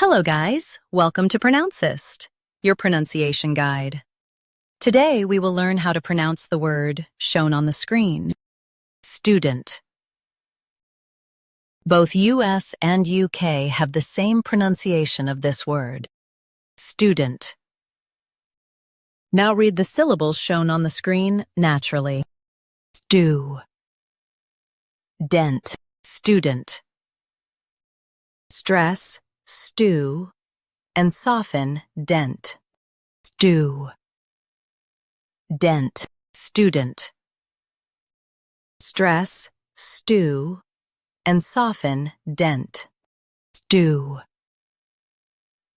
Hello guys, welcome to Pronouncist, your pronunciation guide. Today we will learn how to pronounce the word shown on the screen, student. Both US and UK have the same pronunciation of this word, student. Now read the syllables shown on the screen naturally. Stew, dent, student. Stress, stew, and soften, dent. Stew, dent, student. Stress, stew, and soften, dent. Stew,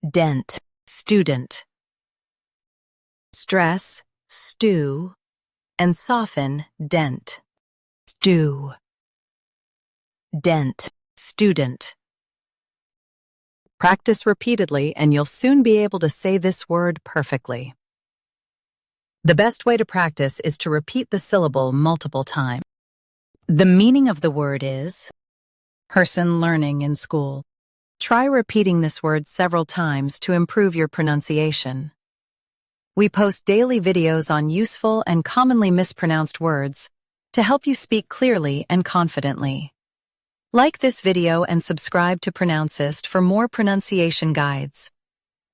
dent, student. Stress, stew, and soften, dent. Stew, dent, student. Practice repeatedly and you'll soon be able to say this word perfectly. The best way to practice is to repeat the syllable multiple times. The meaning of the word is person learning in school. Try repeating this word several times to improve your pronunciation. We post daily videos on useful and commonly mispronounced words to help you speak clearly and confidently. Like this video and subscribe to Pronouncist for more pronunciation guides.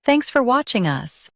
Thanks for watching us.